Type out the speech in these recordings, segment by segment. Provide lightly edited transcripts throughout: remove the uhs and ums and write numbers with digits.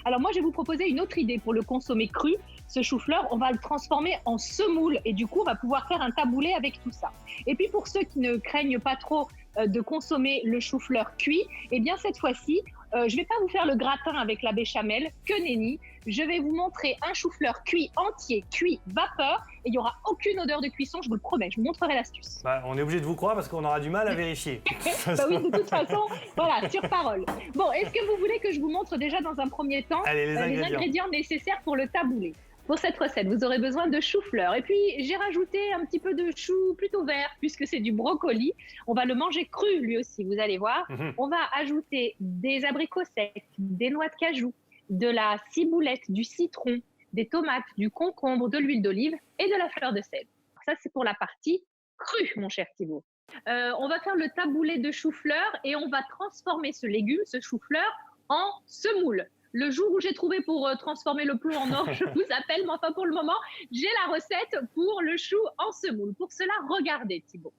Alors moi, je vais vous proposer une autre idée pour le consommer cru. Ce chou-fleur, on va le transformer en semoule et du coup, on va pouvoir faire un taboulé avec tout ça. Et puis pour ceux qui ne craignent pas trop de consommer le chou-fleur cuit, eh bien cette fois-ci, je ne vais pas vous faire le gratin avec la béchamel, que nenni. Je vais vous montrer un chou-fleur cuit entier, cuit vapeur, et il n'y aura aucune odeur de cuisson, je vous le promets, je vous montrerai l'astuce. Bah, on est obligé de vous croire parce qu'on aura du mal à vérifier. Bah oui, de toute façon, voilà, sur parole. Bon, est-ce que vous voulez que je vous montre déjà dans un premier temps Allez, les ingrédients nécessaires pour le taboulé? Pour cette recette, vous aurez besoin de chou-fleur. Et puis, j'ai rajouté un petit peu de chou plutôt vert, puisque c'est du brocoli. On va le manger cru, lui aussi, vous allez voir. On va ajouter des abricots secs, des noix de cajou, de la ciboulette, du citron, des tomates, du concombre, de l'huile d'olive et de la fleur de sel. Ça, c'est pour la partie crue, mon cher Thibaut. On va faire le taboulé de chou-fleur et on va transformer ce légume, ce chou-fleur, en semoule. Le jour où j'ai trouvé pour transformer le plomb en or, je vous appelle, mais enfin pour le moment, j'ai la recette pour le chou en semoule. Pour cela, regardez Thibaut.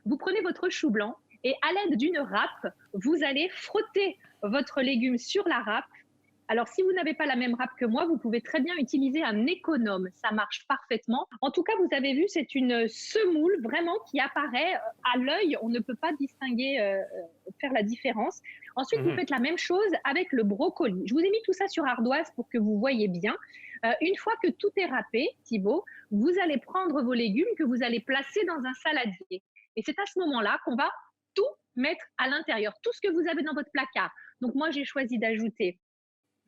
Vous prenez votre chou blanc et à l'aide d'une râpe, vous allez frotter votre légume sur la râpe. Alors, si vous n'avez pas la même râpe que moi, vous pouvez très bien utiliser un économe. Ça marche parfaitement. En tout cas, vous avez vu, c'est une semoule vraiment qui apparaît à l'œil. On ne peut pas distinguer, faire la différence. Ensuite, vous faites la même chose avec le brocoli. Je vous ai mis tout ça sur ardoise pour que vous voyez bien. Une fois que tout est râpé, Thibaut, vous allez prendre vos légumes que vous allez placer dans un saladier. Et c'est à ce moment-là qu'on va tout mettre à l'intérieur, tout ce que vous avez dans votre placard. Donc, moi, j'ai choisi d'ajouter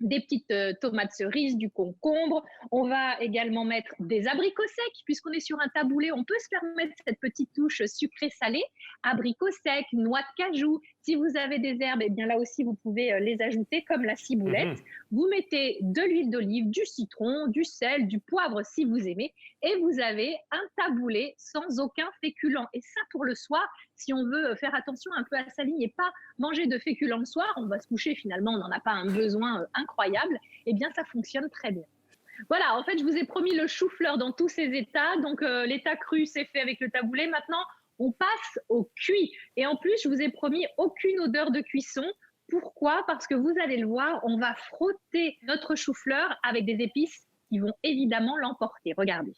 des petites tomates cerises, du concombre. On va également mettre des abricots secs, puisqu'on est sur un taboulé, on peut se permettre cette petite touche sucrée-salée. Abricots secs, noix de cajou. Si vous avez des herbes, eh bien là aussi, vous pouvez les ajouter, comme la ciboulette. Vous mettez de l'huile d'olive, du citron, du sel, du poivre si vous aimez, et vous avez un taboulé sans aucun féculent. Et ça, pour le soir, si on veut faire attention un peu à sa ligne et pas manger de féculents le soir, on va se coucher finalement, on n'en a pas un besoin incroyable, eh bien ça fonctionne très bien. Voilà, en fait, je vous ai promis le chou-fleur dans tous ses états. Donc, l'état cru, c'est fait avec le taboulé. Maintenant, on passe au cuit. Et en plus, je vous ai promis aucune odeur de cuisson. Pourquoi? Parce que vous allez le voir, on va frotter notre chou-fleur avec des épices qui vont évidemment l'emporter. Regardez.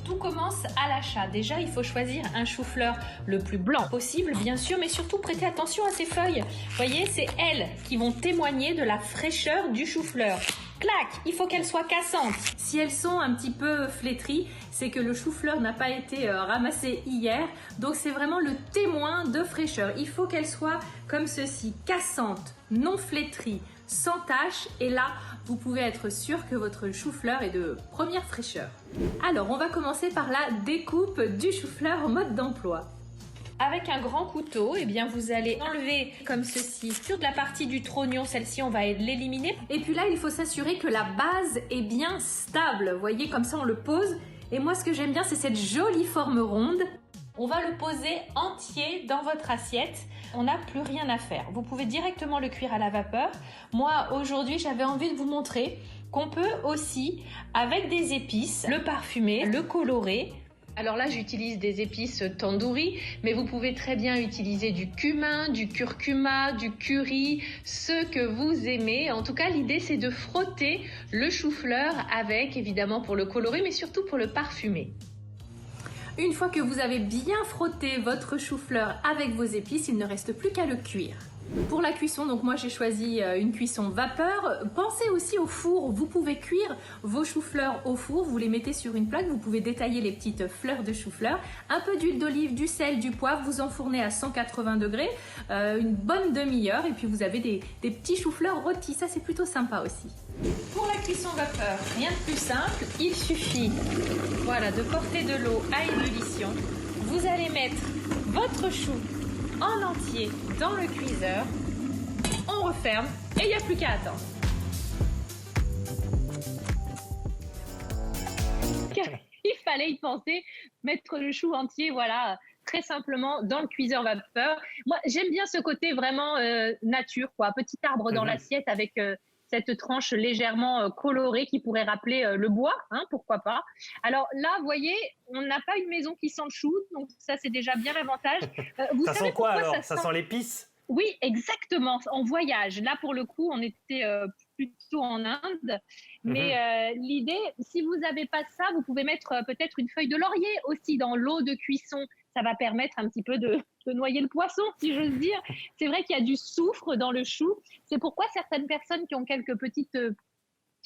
Tout commence à l'achat. Déjà, il faut choisir un chou-fleur le plus blanc possible, bien sûr, mais surtout prêtez attention à ses feuilles. Vous voyez, c'est elles qui vont témoigner de la fraîcheur du chou-fleur. Clac, il faut qu'elles soient cassantes. Si elles sont un petit peu flétries, c'est que le chou-fleur n'a pas été ramassé hier. Donc, c'est vraiment le témoin de fraîcheur. Il faut qu'elles soient comme ceci, cassantes, non flétries, sans tache. Et là, vous pouvez être sûr que votre chou-fleur est de première fraîcheur. Alors, on va commencer par la découpe du chou-fleur en mode d'emploi. Avec un grand couteau, eh bien, vous allez enlever comme ceci sur de la partie du trognon. Celle-ci, on va l'éliminer. Et puis là, il faut s'assurer que la base est bien stable. Vous voyez, comme ça, on le pose. Et moi, ce que j'aime bien, c'est cette jolie forme ronde. On va le poser entier dans votre assiette. On n'a plus rien à faire. Vous pouvez directement le cuire à la vapeur. Moi, aujourd'hui, j'avais envie de vous montrer qu'on peut aussi, avec des épices, le parfumer, le colorer. Alors là, j'utilise des épices tandoori, mais vous pouvez très bien utiliser du cumin, du curcuma, du curry, ce que vous aimez. En tout cas, l'idée, c'est de frotter le chou-fleur avec, évidemment, pour le colorer, mais surtout pour le parfumer. Une fois que vous avez bien frotté votre chou-fleur avec vos épices, il ne reste plus qu'à le cuire. Pour la cuisson, donc moi j'ai choisi une cuisson vapeur. Pensez aussi au four. Vous pouvez cuire vos choux-fleurs au four. Vous les mettez sur une plaque. Vous pouvez détailler les petites fleurs de chou-fleur. Un peu d'huile d'olive, du sel, du poivre. Vous enfournez à 180 degrés une bonne demi-heure. Et puis vous avez des petits choux-fleurs rôtis. Ça, c'est plutôt sympa aussi. Pour la cuisson vapeur, rien de plus simple. Il suffit voilà, de porter de l'eau à ébullition. Vous allez mettre votre chou en entier dans le cuiseur, on referme et il n'y a plus qu'à attendre. Il fallait y penser, mettre le chou entier, voilà, très simplement dans le cuiseur vapeur. Moi, j'aime bien ce côté vraiment nature, quoi, petit arbre dans l'assiette avec cette tranche légèrement colorée qui pourrait rappeler le bois, hein, pourquoi pas. Alors là, vous voyez, on n'a pas une maison qui sent le chou, donc ça c'est déjà bien l'avantage. Ça sent quoi alors? Ça sent l'épice? Oui, exactement, en voyage. Là, pour le coup, on était plutôt en Inde. Mais l'idée, si vous n'avez pas ça, vous pouvez mettre peut-être une feuille de laurier aussi dans l'eau de cuisson. Ça va permettre un petit peu de noyer le poisson, si j'ose dire. C'est vrai qu'il y a du soufre dans le chou. C'est pourquoi certaines personnes qui ont quelques petits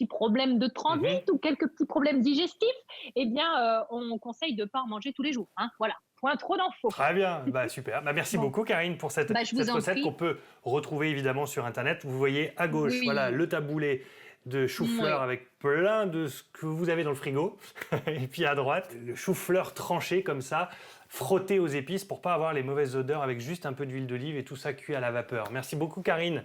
problèmes de transit ou quelques petits problèmes digestifs, eh bien, on conseille de ne pas en manger tous les jours. Hein. Voilà, point trop d'infos. Très bien, super. Super. Merci beaucoup Karine pour cette recette qu'on peut retrouver évidemment sur Internet. Vous voyez à gauche, voilà, le taboulé de chou-fleur avec plein de ce que vous avez dans le frigo. Et puis à droite, le chou-fleur tranché comme ça, frotté aux épices pour pas avoir les mauvaises odeurs avec juste un peu d'huile d'olive et tout ça cuit à la vapeur. Merci beaucoup Karine.